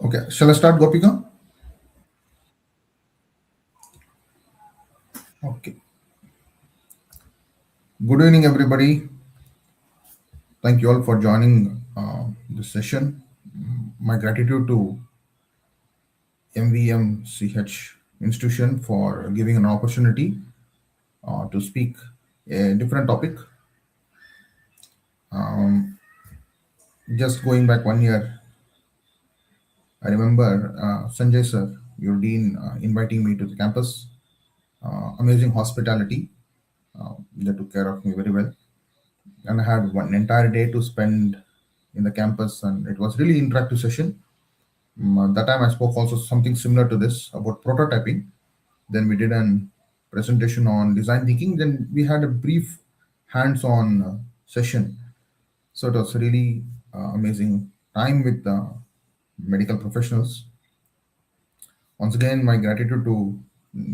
Okay, shall I start, Gopika? Okay. Good evening, everybody. Thank you all for joining this session. My gratitude to MVMCH institution for giving an opportunity to speak a different topic. Um, just going back 1 year, I remember Sanjay sir, your dean, inviting me to the campus. Amazing hospitality. They took care of me very well, and I had one entire day to spend in the campus, and it was really interactive session. That time I spoke also something similar to this about prototyping. Then we did an presentation on design thinking. Then we had a brief hands-on session. So it was really amazing time with the medical professionals. Once again, my gratitude to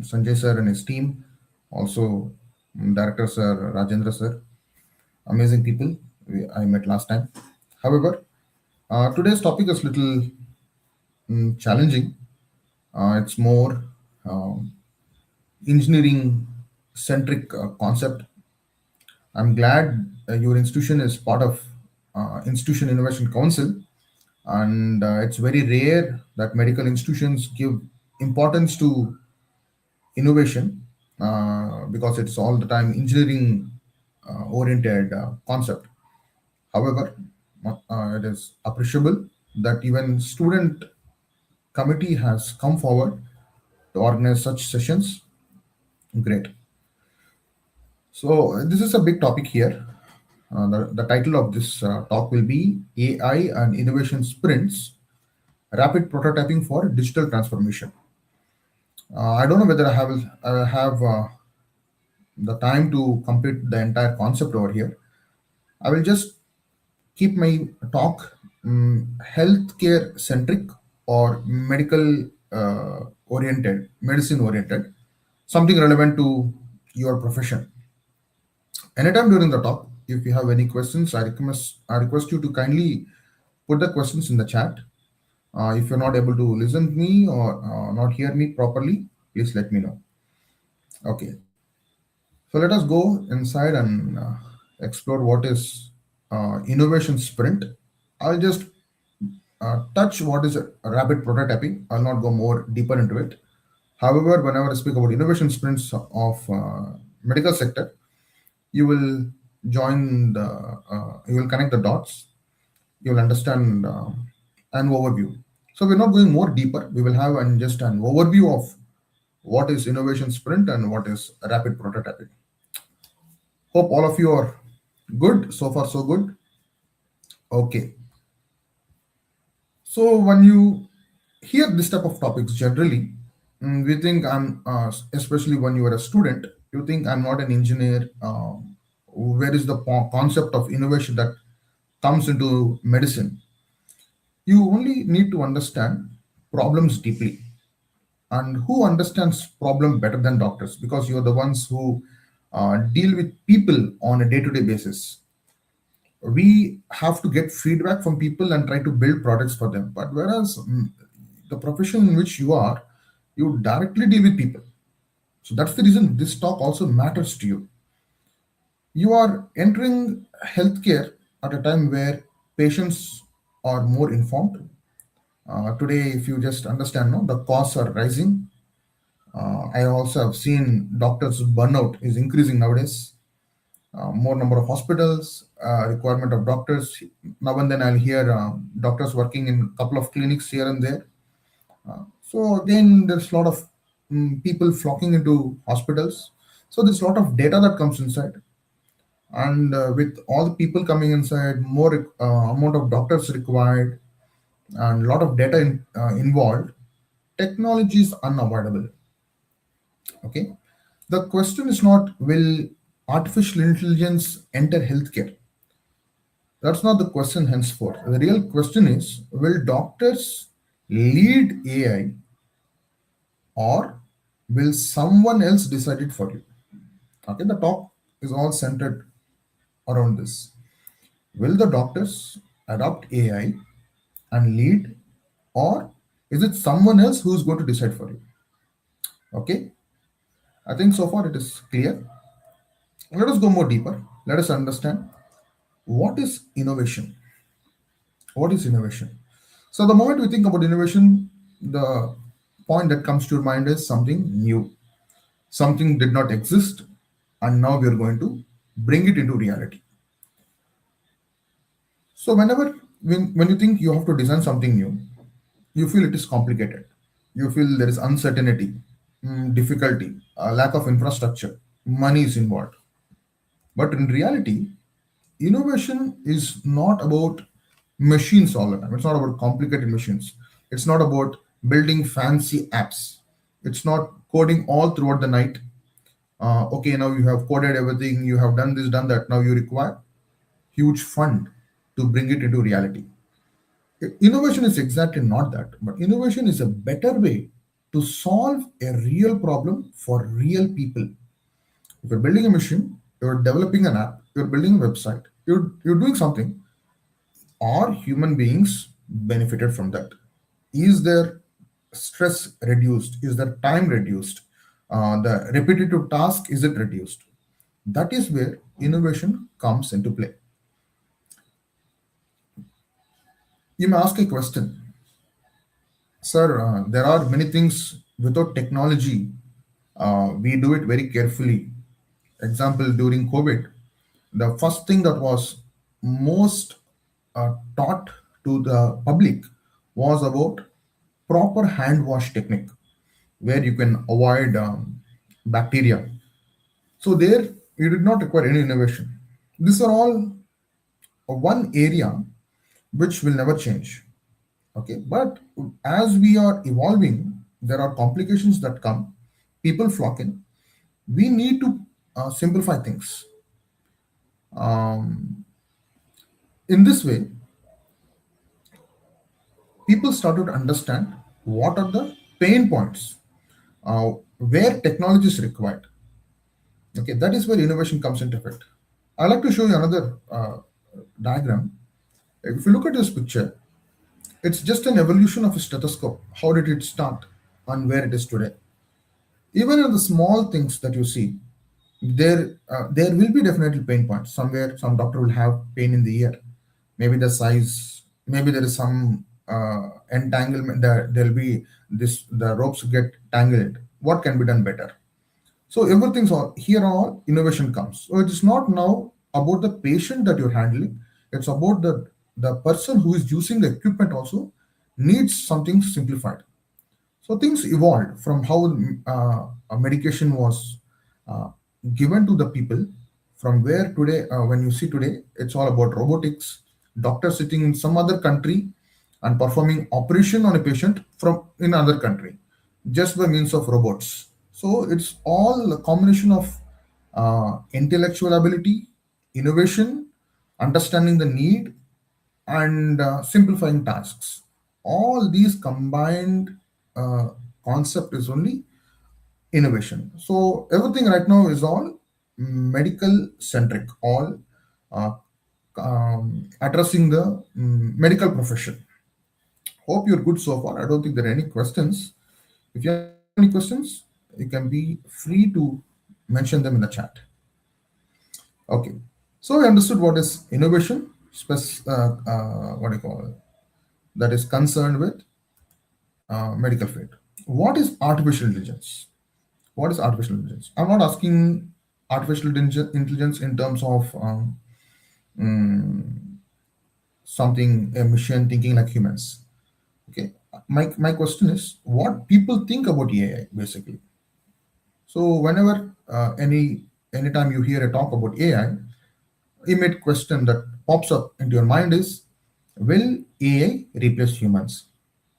Sanjay sir and his team, also Director Sir Rajendra sir, amazing people I met last time. However, today's topic is little challenging. It's more engineering centric concept. I'm glad your institution is part of Institution Innovation Council, and it's very rare that medical institutions give importance to innovation because it's all the time engineering oriented concept. However, it is appreciable that even student committee has come forward to organize such sessions. Great. So this is a big topic here. The title of this talk will be AI and Innovation Sprints, Rapid Prototyping for Digital Transformation. I don't know whether I have the time to complete the entire concept over here. I will just keep my talk healthcare centric or medical medicine oriented, something relevant to your profession. Anytime during the talk, if you have any questions, I request you to kindly put the questions in the chat. If you're not able to listen to me or not hear me properly, please let me know. Okay, so let us go inside and explore what is innovation sprint. I'll just touch what is a rapid prototyping. I'll not go more deeper into it. However, whenever I speak about innovation sprints of medical sector, you will you will connect the dots. You will understand an overview. So we're not going more deeper. We will have just an overview of what is innovation sprint and what is rapid prototyping. Hope all of you are good. So far, so good. Okay. So when you hear this type of topics, generally, we think especially when you are a student, you think I'm not an engineer. Where is the concept of innovation that comes into medicine? You only need to understand problems deeply. And who understands problem better than doctors? Because you're the ones who deal with people on a day-to-day basis. We have to get feedback from people and try to build products for them. But whereas the profession in which you are, you directly deal with people. So that's the reason this talk also matters to you. You are entering healthcare at a time where patients are more informed. Today, if you just understand, no, the costs are rising. I also have seen doctors' burnout is increasing nowadays. More number of hospitals, requirement of doctors. Now and then I'll hear doctors working in a couple of clinics here and there. So again, there's a lot of people flocking into hospitals. So there's a lot of data that comes inside, and with all the people coming inside, more amount of doctors required, and a lot of data involved. Technology is unavoidable. Okay, the question is not will artificial intelligence enter healthcare. That's not the question henceforth. The real question is will doctors lead AI or will someone else decide it for you? Okay, the talk is all centered around this. Will the doctors adopt AI and lead, or Is it someone else who is going to decide for you? Okay, I think so far it is clear. Let us go more deeper. Let us understand what is innovation. What is innovation? So, the moment we think about innovation, the point that comes to your mind is something new. Something did not exist, and now we are going to bring it into reality. So, when you think you have to design something new, you feel it is complicated. You feel there is uncertainty, difficulty, lack of infrastructure, money is involved. But in reality, innovation is not about machines all the time. It's not about complicated machines. It's not about building fancy apps. It's not coding all throughout the night. Okay, now you have coded everything, you have done this, done that. Now you require huge fund to bring it into reality. Innovation is exactly not that, but innovation is a better way to solve a real problem for real people. If you're building a machine, you're developing an app, you're building a website, you're doing something, are human beings benefited from that? Is their stress reduced? Is their time reduced? The repetitive task, is it reduced? That is where innovation comes into play. You may ask a question, sir. There are many things without technology. We do it very carefully. Example, during COVID, the first thing that was most taught to the public was about proper hand wash technique, where you can avoid bacteria. So there, you did not require any innovation. These are all one area which will never change. Okay, but as we are evolving, there are complications that come. People flock in. We need to simplify things. Um, in this way, people started to understand what are the pain points, where technology is required. Okay, that is where innovation comes into effect. I like to show you another diagram. If you look at this picture, it's just an evolution of a stethoscope. How did it start and where it is today? Even in the small things that you see, there will be definitely pain points. Somewhere, some doctor will have pain in the ear. Maybe the size, maybe there is some entanglement. There'll be this, the ropes get tangled. What can be done better? So everything's all here. All innovation comes. So it is not now about the patient that you're handling. It's about the person who is using the equipment also needs something simplified. So things evolved from how a medication was uh, given to the people, from where today, when you see today, it's all about robotics, doctor sitting in some other country and performing operation on a patient from in another country, just by means of robots. So it's all a combination of intellectual ability, innovation, understanding the need, and simplifying tasks. All these combined uh, concept is only innovation. So everything right now is all medical centric, all uh, addressing the medical profession. Hope you're good so far. I don't think there are any questions. If you have any questions, you can be free to mention them in the chat. Okay. So we understood what is innovation, what do you call it, that is concerned with medical field. What is artificial intelligence? What is artificial intelligence? I'm not asking intelligence in terms of mm, something, a machine thinking like humans. Okay. My question is what people think about AI basically. So whenever anytime you hear a talk about AI, immediate question that pops up into your mind is, will AI replace humans?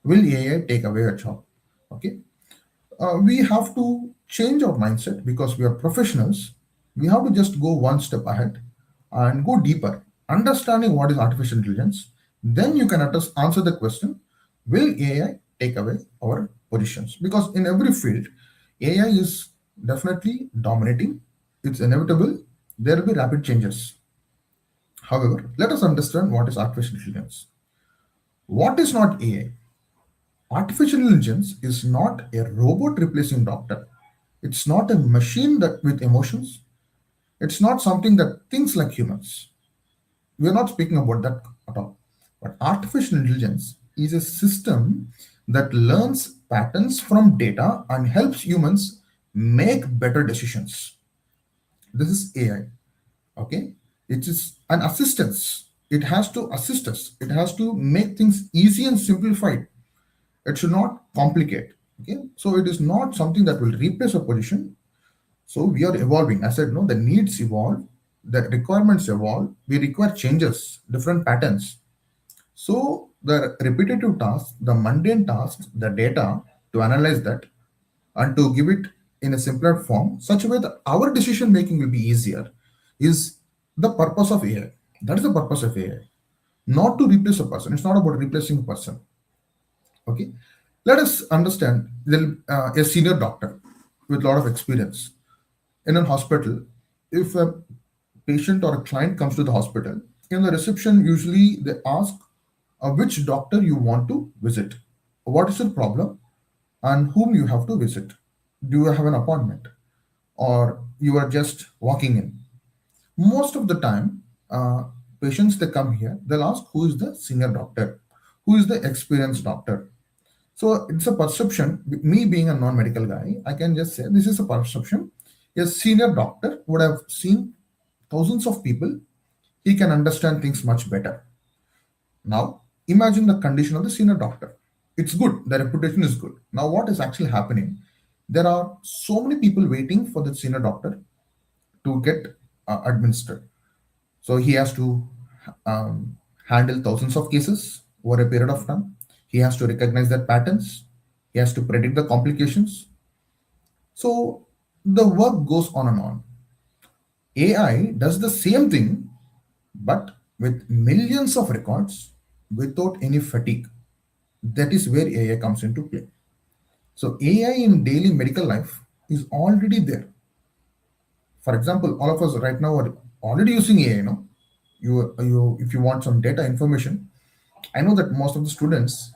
Will AI take away a job? Okay. We have to change our mindset because we are professionals. We have to just go one step ahead and go deeper, understanding what is artificial intelligence. Then you can answer the question, will AI take away our positions? Because in every field, AI is definitely dominating. It's inevitable. There will be rapid changes. However, let us understand what is artificial intelligence. What is not AI? Artificial intelligence is not a robot replacing doctor. It's not a machine that with emotions. It's not something that thinks like humans. We are not speaking about that at all. But artificial intelligence is a system that learns patterns from data and helps humans make better decisions. This is AI. Okay, it is an assistance. It has to assist us. It has to make things easy and simplified. It should not complicate. Okay, so it is not something that will replace a position. So we are evolving. As I said, no, the needs evolve, the requirements evolve. We require changes, different patterns. So the repetitive tasks, the mundane tasks, the data, to analyze that and to give it in a simpler form, such a way that our decision making will be easier, is the purpose of AI. That is the purpose of AI. Not to replace a person. It's not about replacing a person. Okay. Let us understand a senior doctor with a lot of experience in a hospital. If a patient or a client comes to the hospital, in the reception, usually they ask which doctor you want to visit, what is your problem, and whom you have to visit. Do you have an appointment, or you are just walking in? Most of the time, patients they come here, they'll ask who is the senior doctor, who is the experienced doctor. So it's a perception. Me being a non-medical guy, I can just say this is a perception. A senior doctor would have seen thousands of people. He can understand things much better. Now, imagine the condition of the senior doctor. It's good. The reputation is good. Now, what is actually happening? There are so many people waiting for the senior doctor to get administered. So he has to handle thousands of cases over a period of time. He has to recognize their patterns. He has to predict the complications. So the work goes on and on. AI does the same thing, but with millions of records without any fatigue. That is where AI comes into play. So AI in daily medical life is already there. For example, all of us right now are already using AI. If you want some data information, I know that most of the students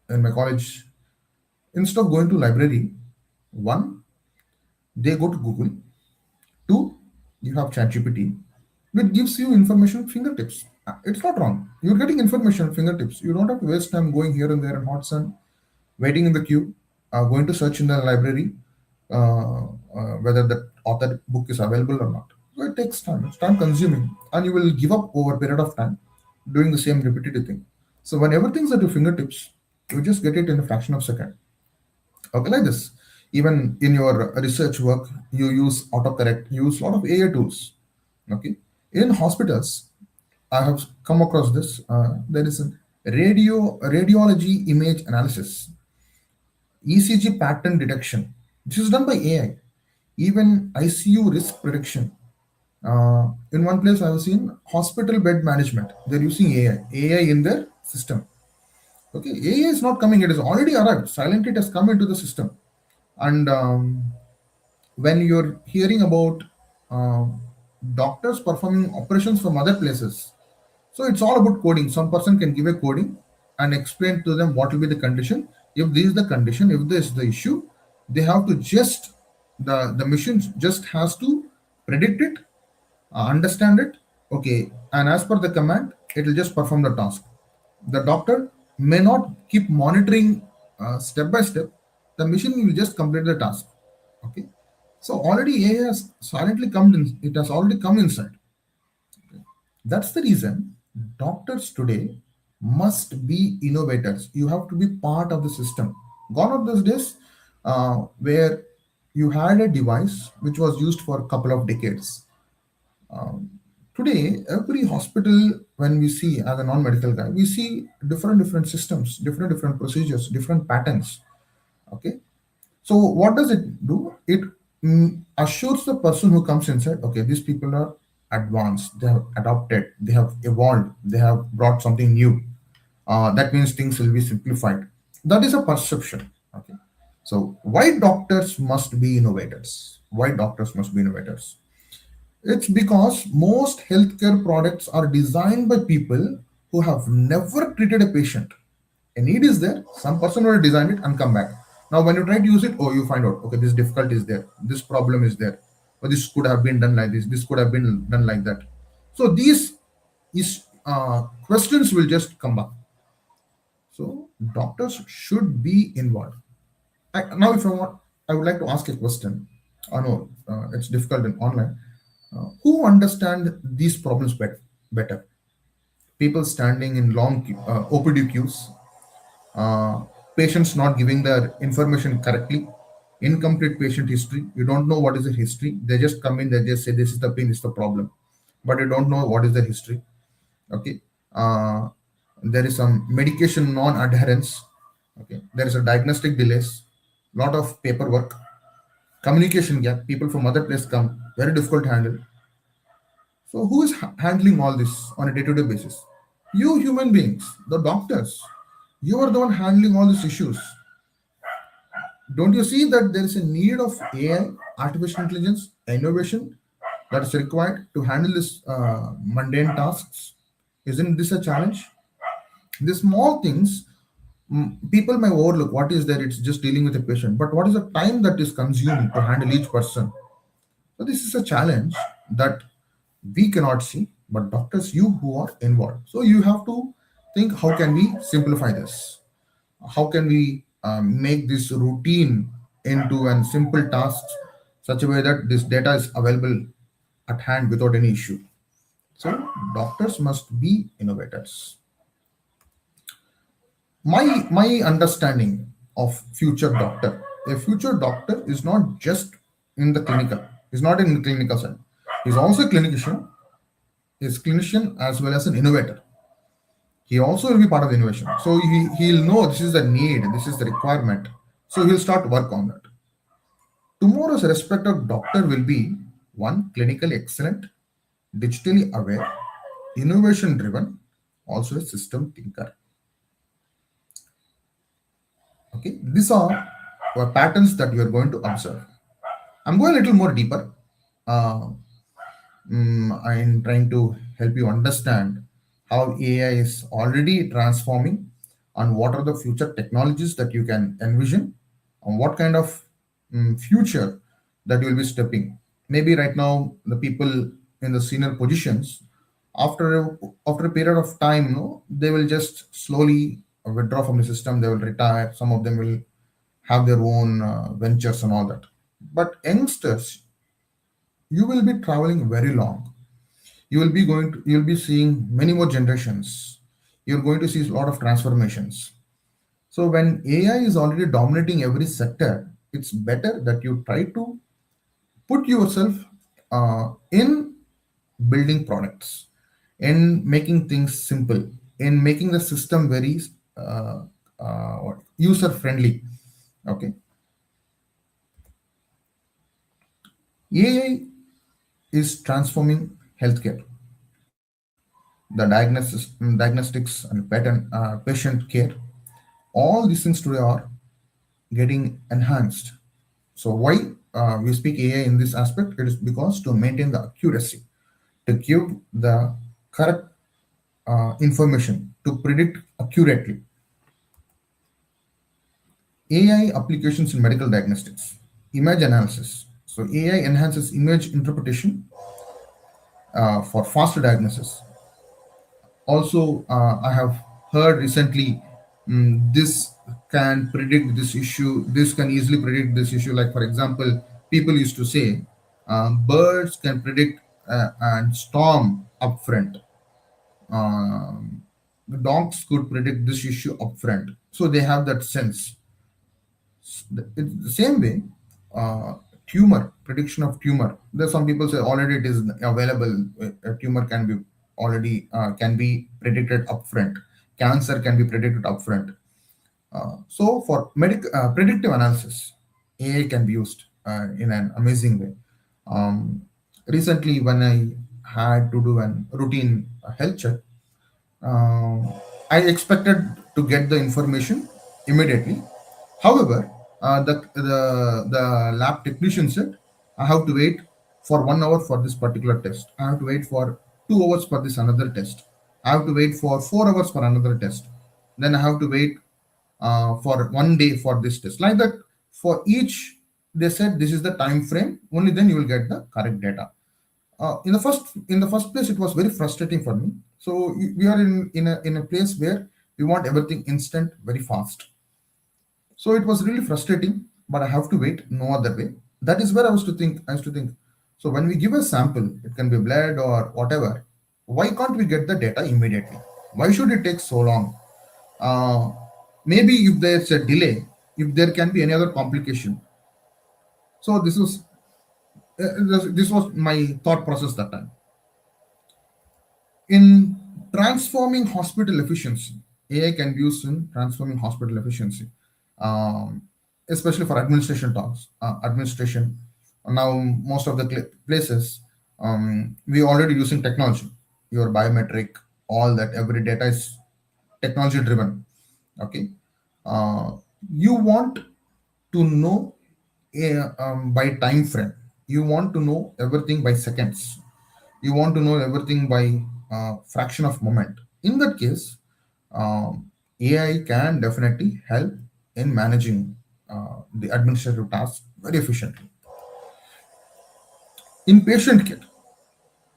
in my college, instead of going to library, one, they go to Google. Two, you have ChatGPT, which gives you information at fingertips. It's not wrong. You're getting information at fingertips. You don't have to waste time going here and there in hot sun, waiting in the queue, going to search in the library whether the author book is available or not. So it takes time. It's time consuming, and you will give up over a period of time doing the same repetitive thing. So when everything's at your fingertips, you just get it in a fraction of a second. Okay, like this. Even in your research work, you use autocorrect, you use a lot of AI tools. Okay. In hospitals, I have come across this. There is a radiology image analysis, ECG pattern detection. This is done by AI. Even ICU risk prediction. In one place, I have seen hospital bed management. They're using AI in their system. Okay, AI is not coming; it has already arrived. Silently, it has come into the system. And when you're hearing about doctors performing operations from other places, so it's all about coding. Some person can give a coding and explain to them what will be the condition. If this is the condition, if this is the issue, they have to just the machine just has to predict it, understand it, okay, and as per the command, it will just perform the task. The doctor may not keep monitoring step by step. The machine will just complete the task. Okay, so already AI has silently come in. It has already come inside. That's the reason doctors today must be innovators. You have to be part of the system. Gone are those days where you had a device which was used for a couple of decades. Today, every hospital, when we see as a non-medical guy, we see different systems, different procedures, different patterns. Okay, so what does it do? It assures the person who comes inside, okay, these people are advanced, they have adopted, they have evolved, they have brought something new. That means things will be simplified. That is a perception. Okay. So why doctors must be innovators? Why doctors must be innovators? It's because most healthcare products are designed by people who have never treated a patient. A need is there. Some person will design it and come back. Now, when you try to use it, oh, you find out, okay, this difficulty is there, this problem is there, or this could have been done like this could have been done like that. So these is questions will just come back. So doctors should be involved. Now, if I want, I would like to ask a question. I know it's difficult in online. Who understand these problems better? People standing in long OPD queues, uh, patients not giving their information correctly, incomplete patient history. You don't know what is the history. They just come in, they just say this is the pain, this is the problem, but you don't know what is the history. Okay, there is some medication non-adherence. Okay, there is a diagnostic delays, lot of paperwork, communication gap. People from other place come, very difficult to handle. So who is handling all this on a day-to-day basis? You human beings, the doctors. You are the one handling all these issues. Don't you see that there is a need of AI, artificial intelligence, innovation that is required to handle this mundane tasks? Isn't this a challenge? The small things, people may overlook what is there, it's just dealing with a patient. But what is the time that is consumed to handle each person? So this is a challenge that we cannot see, but doctors, you who are involved. So you have to think how can we simplify this? How can we make this routine into an simple tasks such a way that this data is available at hand without any issue. So doctors must be innovators. My understanding of future doctor, a future doctor is not just in the clinical, is not in the clinical side, he's also a clinician, is clinician as well as an innovator. He also will be part of the innovation, so he'll know this is the need, this is the requirement, so he'll start work on that. Tomorrow's respected doctor will be one clinically excellent, digitally aware, innovation driven, also a system thinker. Okay, these are patterns that you are going to observe. I'm going a little more deeper. Uh, I'm trying to help you understand how AI is already transforming and what are the future technologies that you can envision and what kind of future that you will be stepping. Maybe right now the people in the senior positions, after a period of time, no, they will just slowly withdraw from the system. They will retire. Some of them will have their own ventures and all that. But youngsters, you will be traveling very long. You'll be seeing many more generations. You're going to see a lot of transformations. So when AI is already dominating every sector, it's better that you try to put yourself in building products, in making things simple, in making the system very uh, user friendly. Okay, AI is transforming healthcare, diagnostics and patient care. All these things today are getting enhanced. So why we speak AI in this aspect? It is because to maintain the accuracy, to give the correct information, to predict accurately. AI applications in medical diagnostics, image analysis. So AI enhances image interpretation for faster diagnosis. Also, I have heard recently, this can predict this issue. This can easily predict this issue. Like for example, people used to say birds can predict and storm upfront. The dogs could predict this issue upfront, so they have that sense. It's the same way, tumor prediction of tumor. There's some people say already it is available. A tumor can be already can be predicted upfront. Cancer can be predicted upfront. So for predictive analysis, AI can be used in an amazing way. Um, Recently, when I had to do an routine health check, um, I expected to get the information immediately. However, the lab technician said I have to wait for 1 hour for this particular test. I have to wait for 2 hours for this another test. I have to wait for 4 hours for another test. then I have to wait for 1 day for this test. Like that, for each, they said this is the time frame. Only then you will get the correct data. In the first place, it was very frustrating for me. So we are in a place where we want everything instant, very fast. So it was really frustrating, but I have to wait, no other way. That is where I used to think. So when we give a sample, it can be blood or whatever. Why can't we get the data immediately? Why should it take so long? Uh, Maybe if there's a delay, if there can be any other complication. So this was my thought process that time. In transforming hospital efficiency, AI can be used in transforming hospital efficiency, um, especially for administration tasks. Administration. Now, most of the places, we already using technology. Your biometric, all that, every data is technology driven. Okay, uh, you want to know by time frame. You want to know everything by seconds. You want to know everything by fraction of moment. In that case, AI can definitely help in managing the administrative tasks very efficiently. In patient care,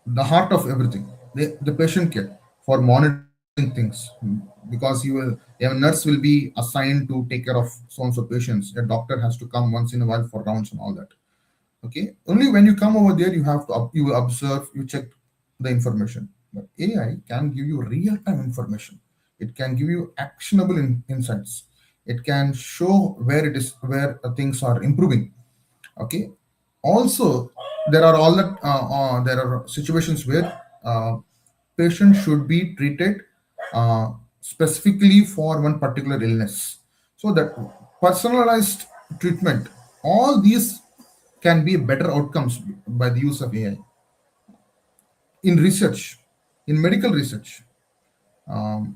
the heart of everything, the patient care, for monitoring things, because a nurse will be assigned to take care of so and so patients. A doctor has to come once in a while for rounds and all that. Okay, only when you come over there, you have to you will observe, you check the information. But AI can give you real time information. It can give you actionable insights. It can show where things are improving. Okay, also there are situations where patients should be treated uh, specifically for one particular illness, so that personalized treatment, all these can be better outcomes by the use of AI. In research, in medical research,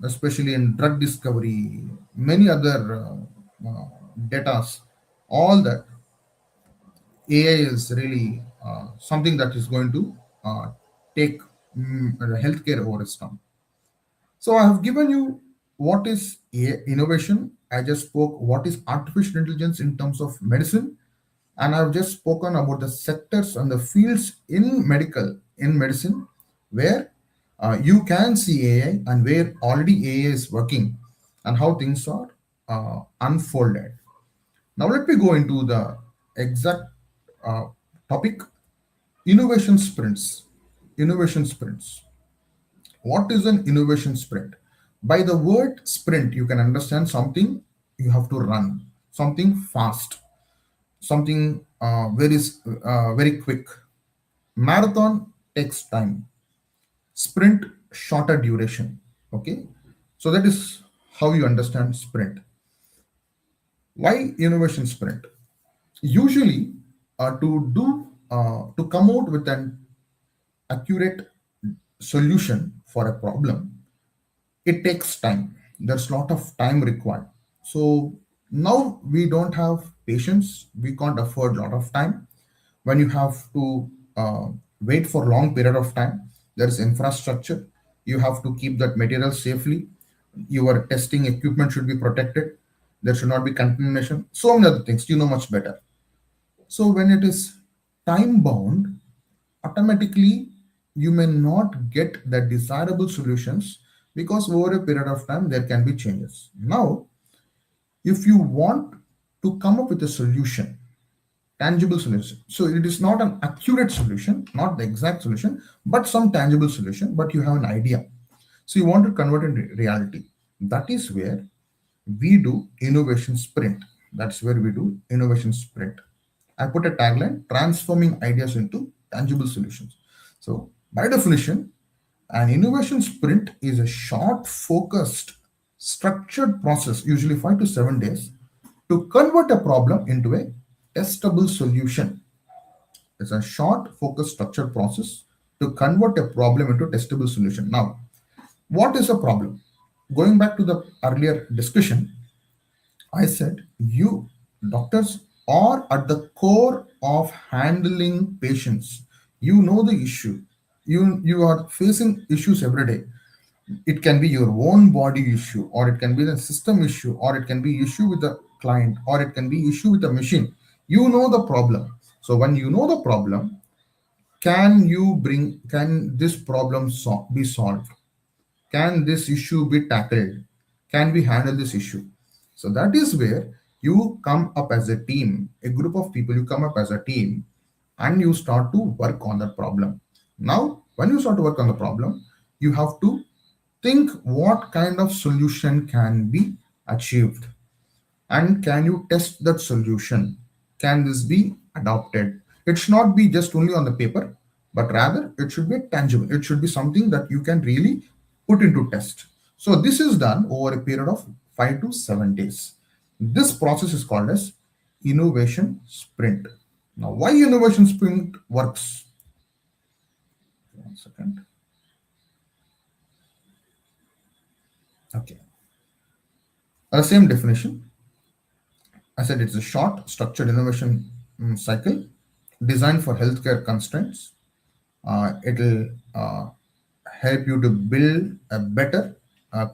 especially in drug discovery, many other datas, all that, AI is really something that is going to take healthcare over its time. So I have given you what is innovation. I just spoke what is artificial intelligence in terms of medicine, and I've just spoken about the sectors and the fields in medicine where you can see AI and where already AI is working and how things are unfolded. Now let me go into the exact uh, topic: innovation sprints. Innovation sprints. What is an innovation sprint? By the word sprint, you can understand something you have to run, something fast, something very quick. Marathon takes time. Sprint, shorter duration. Okay, so that is how you understand sprint. Why innovation sprint? Usually, to come out with an accurate solution for a problem, it takes time. There's a lot of time required. So now we don't have patience. We can't afford a lot of time. When you have to wait for long period of time, there is infrastructure. You have to keep that material safely. Your testing equipment should be protected. There should not be contamination. So many other things. You know much better. So when it is time bound, automatically you may not get the desirable solutions, because over a period of time there can be changes. Now, if you want to come up with a solution, tangible solution, so it is not an accurate solution, not the exact solution, but some tangible solution, but you have an idea. So you want to convert it into reality. That is where we do innovation sprint. That's where we do innovation sprint. I put a tagline: transforming ideas into tangible solutions. So, by definition, an innovation sprint is a short, focused, structured process, usually 5 to 7 days, to convert a problem into a testable solution. It's a short, focused, structured process to convert a problem into a testable solution. Now, what is a problem? Going back to the earlier discussion, I said you doctors are at the core of handling patients. You know the issue. You are facing issues every day. It can be your own body issue, or it can be the system issue, or it can be issue with the client, or it can be issue with the machine. You know the problem. So when you know the problem, can this problem be solved? Can this issue be tackled? Can we handle this issue? So that is where you come up as a team, a group of people, you come up as a team, and you start to work on the problem. Now, when you start to work on the problem, you have to think what kind of solution can be achieved, and can you test that solution? Can this be adopted? It should not be just only on the paper, but rather it should be tangible. It should be something that you can really put into test. So this is done over a period of 5 to 7 days. This process is called as innovation sprint. Now, why innovation sprint works? One second. Okay. Same definition. I said it's a short, structured innovation cycle designed for healthcare constraints. It'll help you to build a better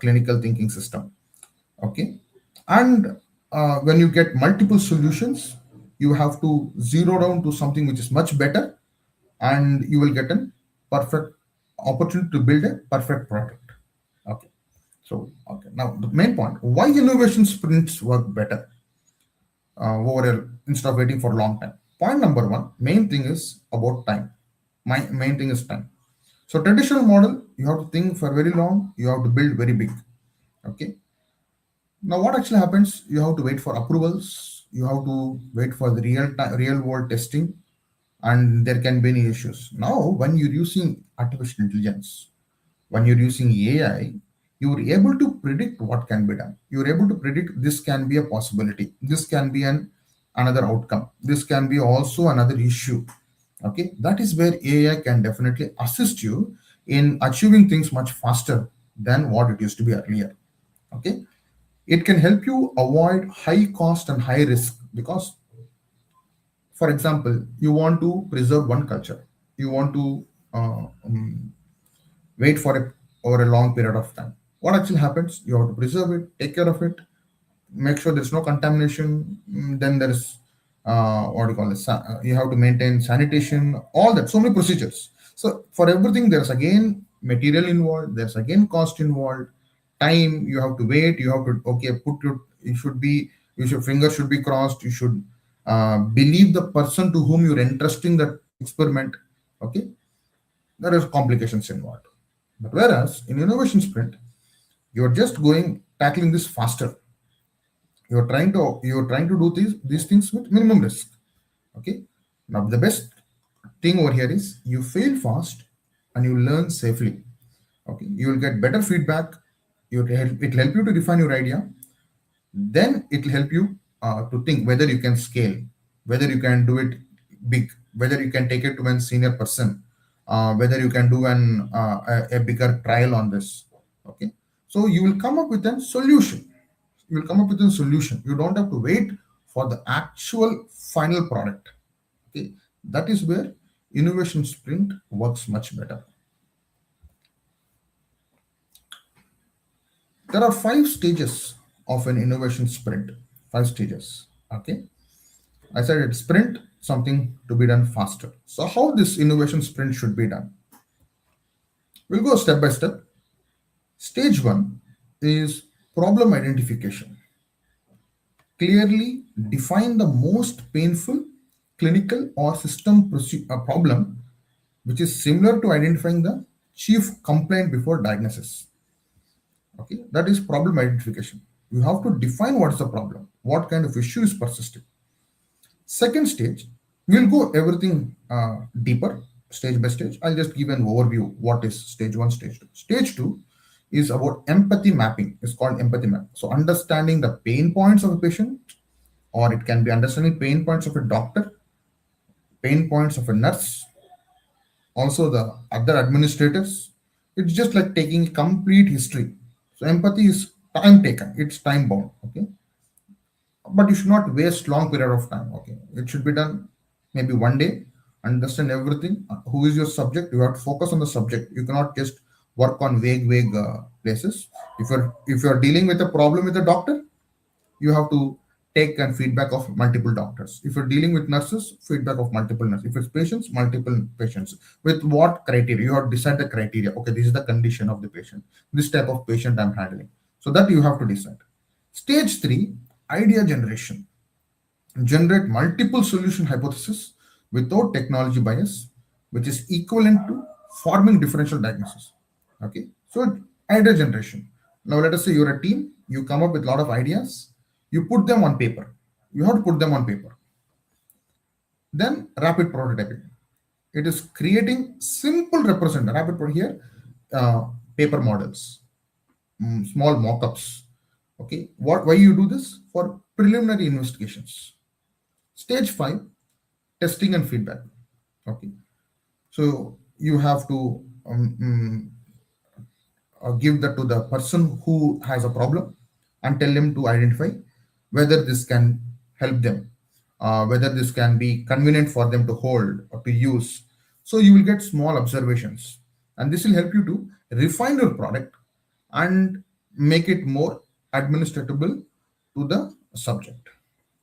clinical thinking system. Okay. And when you get multiple solutions, you have to zero down to something which is much better, and you will get a perfect opportunity to build a perfect product. Okay. So, okay. Now, the main point why innovation sprints work better instead of waiting for a long time. Point number one, main thing is about time. My main thing is time. So traditional model, you have to think for very long, you have to build very big. Okay. Now what actually happens? You have to wait for approvals, you have to wait for the real world testing, and there can be any issues. Now when you're using artificial intelligence, when you're using AI, you're able to predict what can be done. You're able to predict this can be a possibility. This can be another outcome. This can be also another issue. Okay, that is where AI can definitely assist you in achieving things much faster than what it used to be earlier. Okay, it can help you avoid high cost and high risk because, for example, you want to preserve one culture. You want to wait for it over a long period of time. What actually happens? You have to preserve it, take care of it, make sure there's no contamination. Then there's what do you call this? You have to maintain sanitation, all that. So many procedures. So for everything, there's again material involved. There's again cost involved. Time you have to wait. You have to put your. You should be. You should finger should be crossed. You should believe the person to whom you're entrusting that experiment. Okay, there is complications involved. But whereas in innovation sprint, you're just going tackling this faster. You're trying to do these things with minimum risk. Okay. Now the best thing over here is you fail fast and you learn safely. Okay. You will get better feedback. It'll help you to refine your idea. Then it'll help you to think whether you can scale, whether you can do it big, whether you can take it to a senior person, whether you can do a bigger trial on this. Okay. So you will come up with a solution. You will come up with a solution. You don't have to wait for the actual final product. Okay. That is where innovation sprint works much better. There are 5 stages of an innovation sprint. 5 stages. Okay. I said it's sprint, something to be done faster. So how this innovation sprint should be done? We'll go step by step. Stage one is problem identification. Clearly define the most painful clinical or system problem which is similar to identifying the chief complaint before diagnosis. Okay, that is problem identification. You have to define what is the problem, what kind of issue is persisting. Second stage, we'll go everything deeper, stage by stage. I'll just give an overview what is stage one, stage two. Stage two is about empathy mapping. It's called empathy map. So understanding the pain points of a patient, or it can be understanding pain points of a doctor, pain points of a nurse, also the other administrators. It's just like taking complete history. So empathy is time taken, it's time bound. Okay, but you should not waste long period of time. Okay, it should be done maybe one day. Understand everything. Who is your subject? You have to focus on the subject. You cannot just work on vague places. If you're dealing with a problem with a doctor, you have to take and feedback of multiple doctors. If you're dealing with nurses, feedback of multiple nurses. If it's patients, multiple patients. With what criteria? You have to decide the criteria. Okay, this is the condition of the patient. This type of patient I'm handling. So that you have to decide. Stage three, idea generation. Generate multiple solution hypothesis without technology bias, which is equivalent to forming differential diagnosis. Okay, so idea generation. Now let us say you're a team, you come up with a lot of ideas, you put them on paper. You have to put them on paper. Then rapid prototyping. It is creating simple represent rapid pro here, paper models, small mock-ups. Okay, what why you do this? For preliminary investigations. Stage 5, testing and feedback. Okay, so you have to give that to the person who has a problem and tell them to identify whether this can help them, whether this can be convenient for them to hold or to use. So you will get small observations, and this will help you to refine your product and make it more administratable to the subject.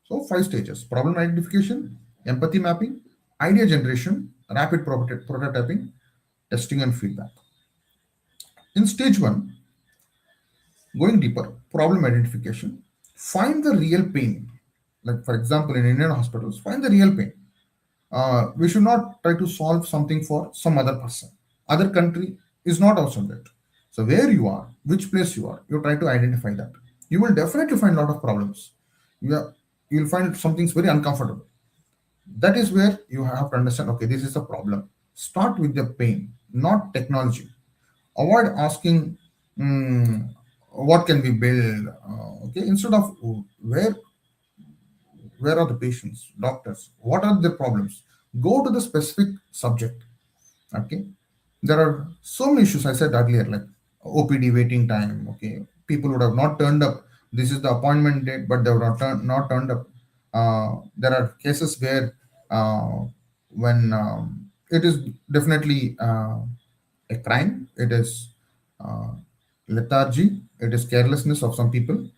So, 5 stages: problem identification, empathy mapping, idea generation, rapid prototyping, testing, and feedback. In stage one, going deeper, problem identification, find the real pain. Like, for example, in Indian hospitals, find the real pain. We should not try to solve something for some other person. Other country is not also that. So, where you are, which place you try to identify that. You will definitely find a lot of problems. You are, you'll find something's very uncomfortable. That is where you have to understand, okay, this is a problem. Start with the pain, not technology. Avoid asking, what can we build? Okay, instead of where are the patients, doctors, what are the problems? Go to the specific subject. Okay, there are so many issues I said earlier, like OPD waiting time. Okay, people would have not turned up. This is the appointment date, but they would have not turned up. There are cases where when it is definitely a crime, it is uh, lethargy, it is carelessness of some people.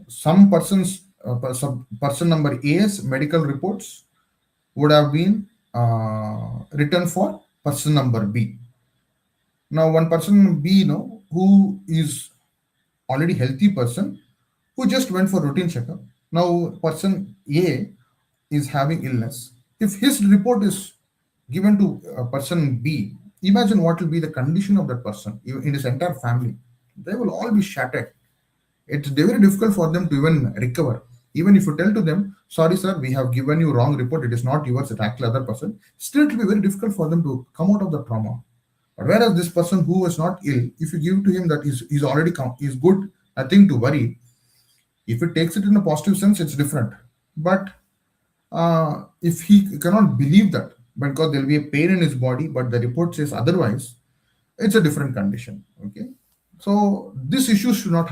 Some persons, person number A's medical reports would have been written for person number B. Now, one person B, who is already healthy person, who just went for routine checkup. Now, person A is having illness. If his report is given to person B, imagine what will be the condition of that person in his entire family. They will all be shattered. It's very difficult for them to even recover. Even if you tell to them, sorry sir, we have given you wrong report, it is not yours, it's actually other person, still it will be very difficult for them to come out of the trauma. But whereas this person who is not ill, if you give to him that he's already he's good, nothing to worry. If it takes it in a positive sense, it's different. But if he cannot believe that, because there will be a pain in his body, but the report says otherwise, it's a different condition. Okay, so this issue should not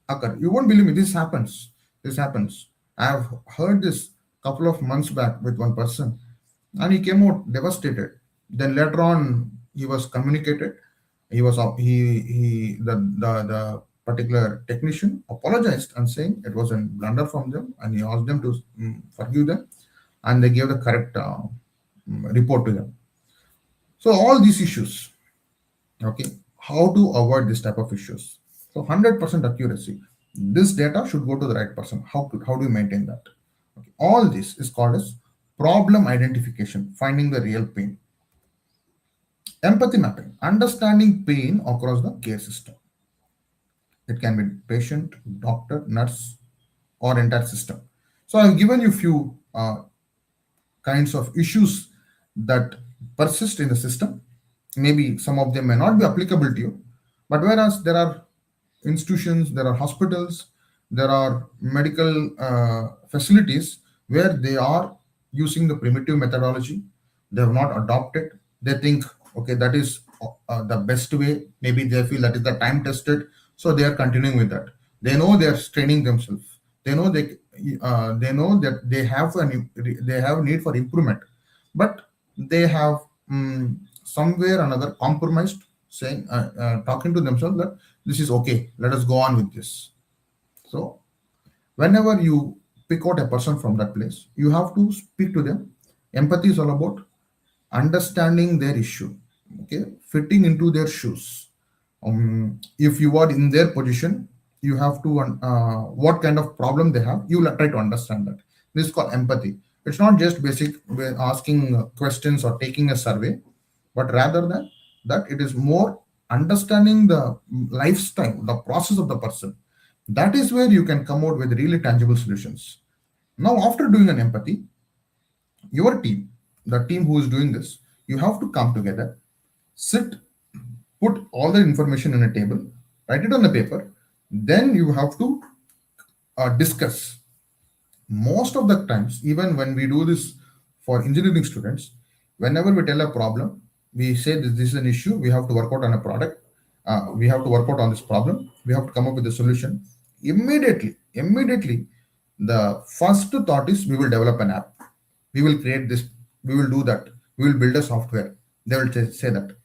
occur. You won't believe me, this happens. I've heard this couple of months back with one person, and he came out devastated. Then later on he was communicated, the particular technician apologized and saying it was a blunder from them, and he asked them to forgive them, and they gave the correct report to them. So all these issues. Okay, how to avoid this type of issues? So 100% accuracy. This data should go to the right person. How do you maintain that? Okay, all this is called as problem identification, finding the real pain. Empathy mapping, understanding pain across the care system. It can be patient, doctor, nurse, or entire system. So I've given you few kinds of issues that persist in the system. Maybe some of them may not be applicable to you, but whereas there are institutions, there are hospitals, there are medical facilities where they are using the primitive methodology, they have not adopted. They think, okay, that is the best way. Maybe they feel that is the time tested, so they are continuing with that. They know they are straining themselves. They know they know that they have need for improvement, but they have somewhere or another compromised. saying, talking to themselves that this is okay, let us go on with this. So whenever you pick out a person from that place, you have to speak to them. Empathy is all about understanding their issue, okay, fitting into their shoes. If you are in their position, you have to what kind of problem they have, you will try to understand that. This is called empathy. It's not just basic asking questions or taking a survey, but rather than that, it is more understanding the lifestyle, the process of the person. That is where you can come out with really tangible solutions. Now, after doing an empathy, your team, the team who is doing this, you have to come together, sit, put all the information in a table, write it on the paper, then you have to discuss. Most of the times, even when we do this for engineering students, whenever we tell a problem, we say this is an issue, we have to work out on a product, we have to work out on this problem, we have to come up with a solution. Immediately, the first thought is we will develop an app, we will create this, we will do that, we will build a software. They will say that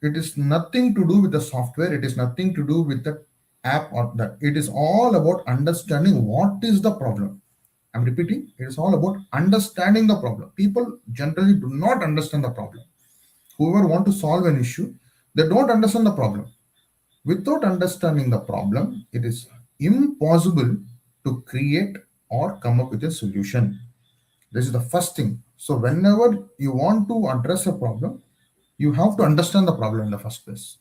it is nothing to do with the software, it is nothing to do with the app or that. It is all about understanding what is the problem. I'm repeating, it is all about understanding the problem. People generally do not understand the problem. Whoever want to solve an issue, they don't understand the problem. Without understanding the problem, it is impossible to create or come up with a solution. This is the first thing. So whenever you want to address a problem, you have to understand the problem in the first place.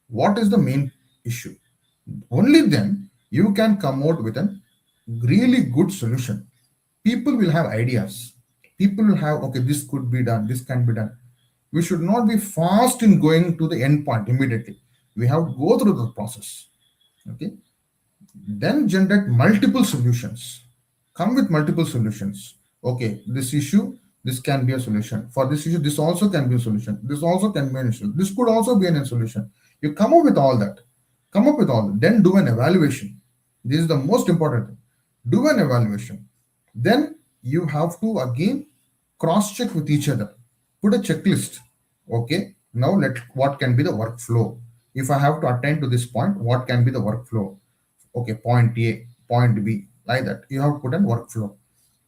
What is the main issue? Only then you can come out with a really good solution. People will have ideas. People will have, okay, this could be done, this can be done. We should not be fast in going to the end point immediately. We have to go through the process. Okay. Then generate multiple solutions. Come with multiple solutions. Okay, this issue, this can be a solution. For this issue, this also can be a solution. This also can be a solution. This could also be a solution. You come up with all that. Come up with all that. Then do an evaluation. This is the most important thing. Do an evaluation. Then you have to again cross check with each other. Put a checklist. Okay, now let what can be the workflow. If I have to attend to this point, what can be the workflow? Okay, point A, point B, like that. You have to put in workflow.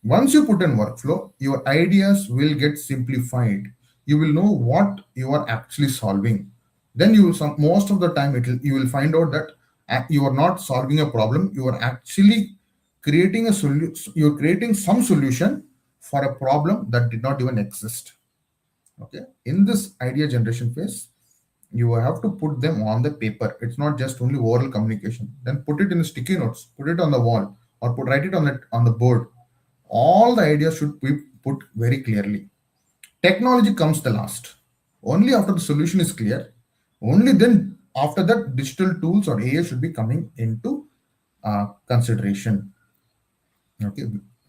Once you put in workflow, your ideas will get simplified. You will know what you are actually solving. Then you will most of the time you will find out that you are not solving a problem. You are actually creating a solution. You are creating some solution for a problem that did not even exist. Okay. In this idea generation phase, you have to put them on the paper. It's not just only oral communication. Then put it in sticky notes, put it on the wall, or write it on the board. All the ideas should be put very clearly. Technology comes the last. Only after the solution is clear, only then after that digital tools or AI should be coming into consideration. Okay,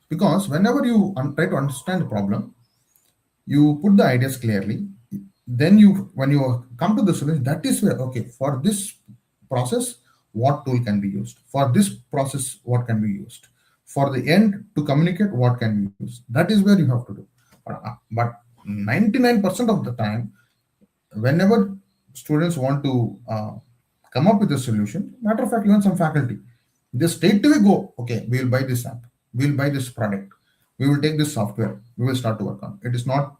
because whenever you try to understand the problem, you put the ideas clearly. Then when you come to the solution, that is where, okay, for this process, what tool can be used? For this process, what can be used? For the end to communicate, what can be used? That is where you have to do. But 99% of the time, whenever students want to come up with a solution, matter of fact, even some faculty, they straight away go, okay, we will buy this app, we will buy this product, we will take this software, we will start to work on. It is not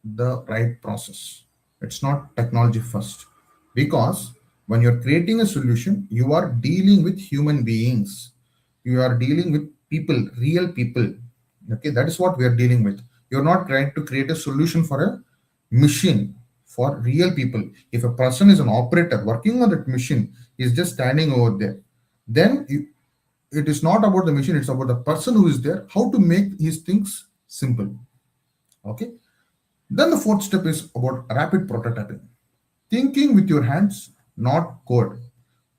the right process. It's not technology first. Because when you're creating a solution, you are dealing with human beings. You are dealing with people, real people. Okay, that is what we are dealing with. You're not trying to create a solution for a machine, for real people. If a person is an operator working on that machine, is just standing over there, then it is not about the machine, it's about the person who is there, how to make his things simple. Okay. Then the fourth step is about rapid prototyping. Thinking with your hands, not code.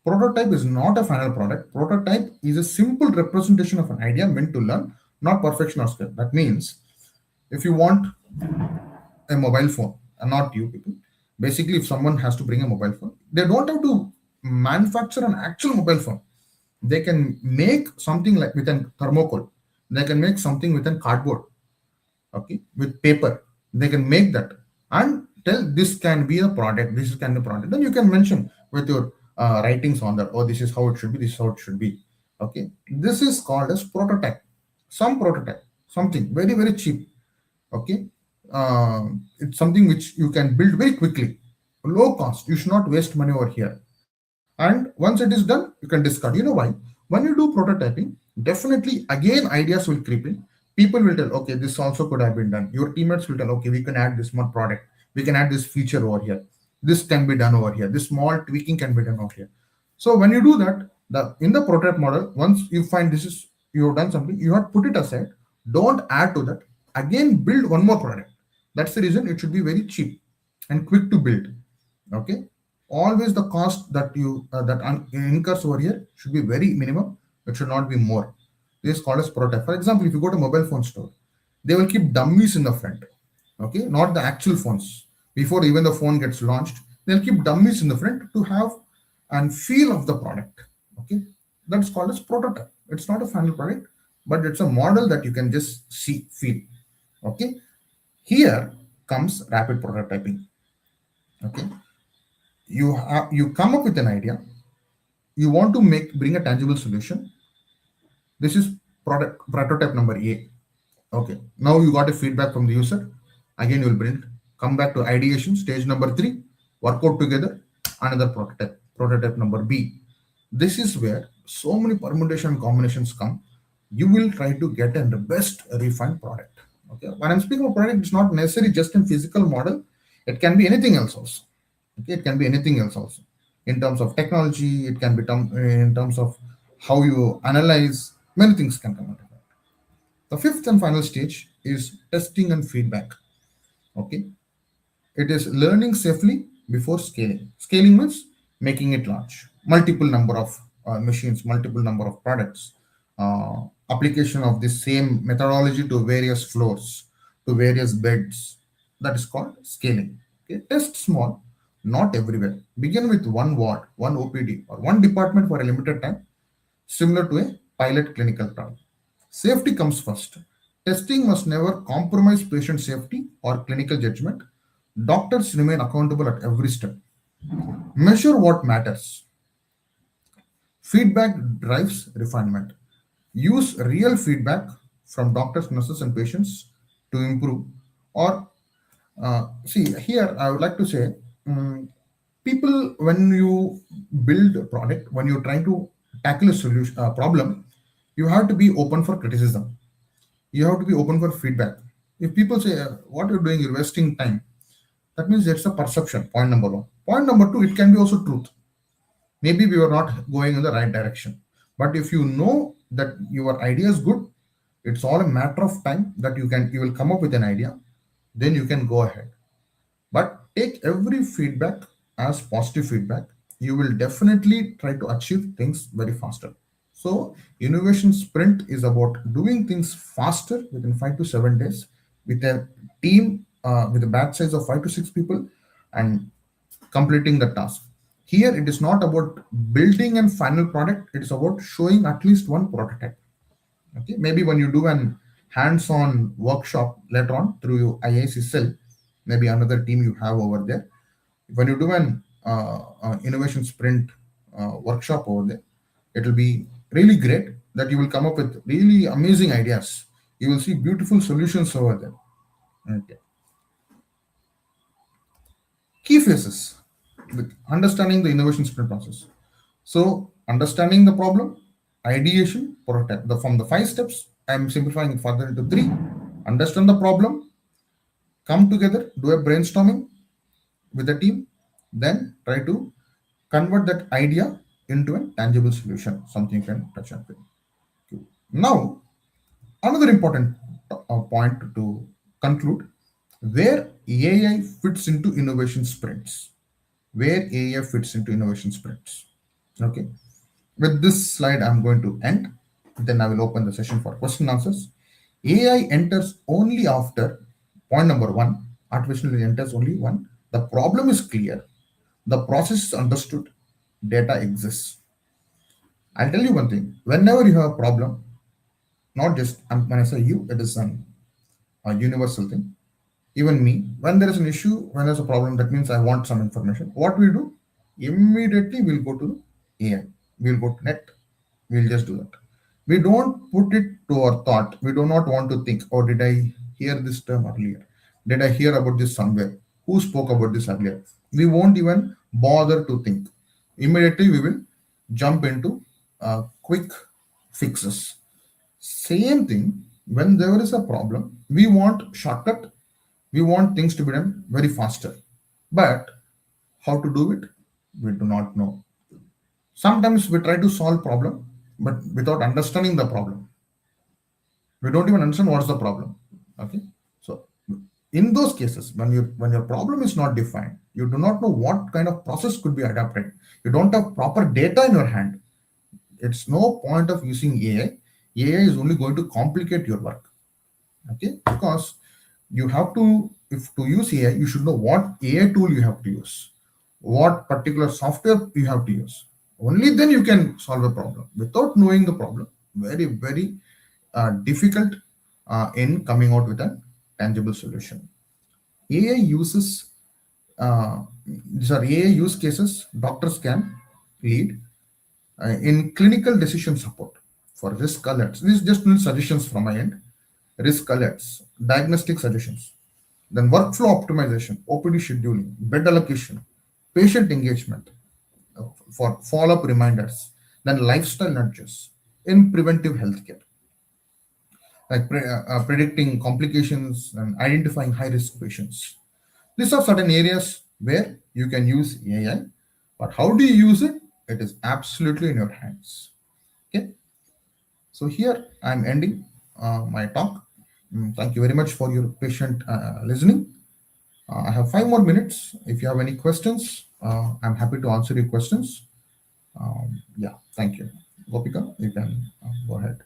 Prototype is not a final product. Prototype is a simple representation of an idea meant to learn, not perfection or skill. That means if you want a mobile phone, and not you people, basically if someone has to bring a mobile phone, they don't have to manufacture an actual mobile phone. They can make something like with a thermocol. They can make something with a cardboard, okay, with paper. They can make that and tell this can be a product, this can be a product. Then you can mention with your writings on that. Oh, this is how it should be. This is how it should be. Okay, this is called as prototype. Some prototype, something very very cheap. Okay, it's something which you can build very quickly, low cost. You should not waste money over here. And once it is done, you can discard. You know why? When you do prototyping, definitely again ideas will creep in. People will tell, okay, this also could have been done. Your teammates will tell, okay, we can add this more product, we can add this feature over here, this can be done over here, this small tweaking can be done over here. So when you do that, the in the prototype model, once you find this is you have done something, you have to put it aside. Don't add to that. Again, build one more product. That's the reason it should be very cheap and quick to build. Okay, always the cost that you incurs over here should be very minimum. It should not be more. This is called as prototype. For example, if you go to mobile phone store, they will keep dummies in the front. Okay, not the actual phones. Before even the phone gets launched, they'll keep dummies in the front to have and feel of the product. Okay, that's called as prototype. It's not a final product, but it's a model that you can just see, feel. Okay, here comes rapid prototyping. Okay, you come up with an idea, you want to make bring a tangible solution. This is product prototype number A. Okay, now you got a feedback from the user. Again, you will bring come back to ideation stage number 3, work out together another prototype number B. This is where so many permutation and combinations come. You will try to get the best refined product. Okay, when I'm speaking of product, it's not necessarily just in physical model. It can be anything else also. Okay, it can be anything else also. In terms of technology, it can be in terms of how you analyze. Many things can come out of that. The fifth and final stage is testing and feedback. Okay, it is learning safely before scaling. Scaling means making it large, multiple number of machines, multiple number of products, application of the same methodology to various floors, to various beds. That is called scaling. Okay, test small, not everywhere. Begin with one ward, one OPD, or one department for a limited time, similar to a pilot clinical trial. Safety comes first. Testing must never compromise patient safety or clinical judgment. Doctors remain accountable at every step. Measure what matters. Feedback drives refinement. Use real feedback from doctors, nurses, and patients to improve. Or, see, here I would like to say, people, when you build a product, when you're trying to tackle a solution problem, you have to be open for criticism. You have to be open for feedback. If people say, what you're doing, you're wasting time, that means it's a perception. Point number one. Point number two, it can be also truth. Maybe we were not going in the right direction. But if you know that your idea is good, it's all a matter of time that you will come up with an idea, then you can go ahead. But take every feedback as positive feedback. You will definitely try to achieve things very faster. So innovation sprint is about doing things faster within 5 to 7 days with a team with a batch size of 5 to 6 people and completing the task. Here it is not about building a final product, it is about showing at least one prototype. Okay, maybe when you do an hands-on workshop later on through IIC cell, maybe another team you have over there, when you do an innovation sprint workshop over there, it will be really great that you will come up with really amazing ideas. You will see beautiful solutions over there. Okay. Key phases with understanding the innovation sprint process. So understanding the problem, ideation, prototype. From the 5 steps, I'm simplifying it further into 3. Understand the problem, come together, do a brainstorming with the team, then try to convert that idea into a tangible solution, something you can touch on. Now, another important point to conclude, where AI fits into innovation sprints. Where AI fits into innovation sprints. Okay. With this slide, I'm going to end. Then I will open the session for question and answers. AI enters only after point number 1. Artificial intelligence enters only one. The problem is clear. The process is understood. Data exists. I'll tell you one thing. Whenever you have a problem, not just when I say you, it is a universal thing. Even me, when there is an issue, when there's a problem, that means I want some information. What we do? Immediately we'll go to AI. We'll go to net. We'll just do that. We don't put it to our thought. We do not want to think, oh, did I hear this term earlier? Did I hear about this somewhere? Who spoke about this earlier? We won't even bother to think. Immediately we will jump into quick fixes. Same thing, when there is a problem, we want shortcut, we want things to be done very faster. But how to do it? We do not know. Sometimes we try to solve problem, but without understanding the problem. We don't even understand what's the problem. Okay. So in those cases, when your problem is not defined, you do not know what kind of process could be adapted. You don't have proper data in your hand. It's no point of using AI. AI is only going to complicate your work. Okay, because you have to, if to use AI, you should know what AI tool you have to use, what particular software you have to use. Only then you can solve a problem. Without knowing the problem, very very difficult in coming out with a tangible solution. AI uses these are AI use cases doctors can lead in clinical decision support for risk alerts. This is just suggestions from my end. Risk alerts, diagnostic suggestions, then workflow optimization, OPD scheduling, bed allocation, patient engagement for follow-up reminders, then lifestyle nudges in preventive healthcare, like predicting complications and identifying high-risk patients. These are certain areas where you can use AI, but how do you use it? It is absolutely in your hands. Okay, so here I'm ending my talk. Thank you very much for your patient listening. I have 5 more minutes. If you have any questions, I'm happy to answer your questions. Yeah, thank you. Gopika, you can go ahead.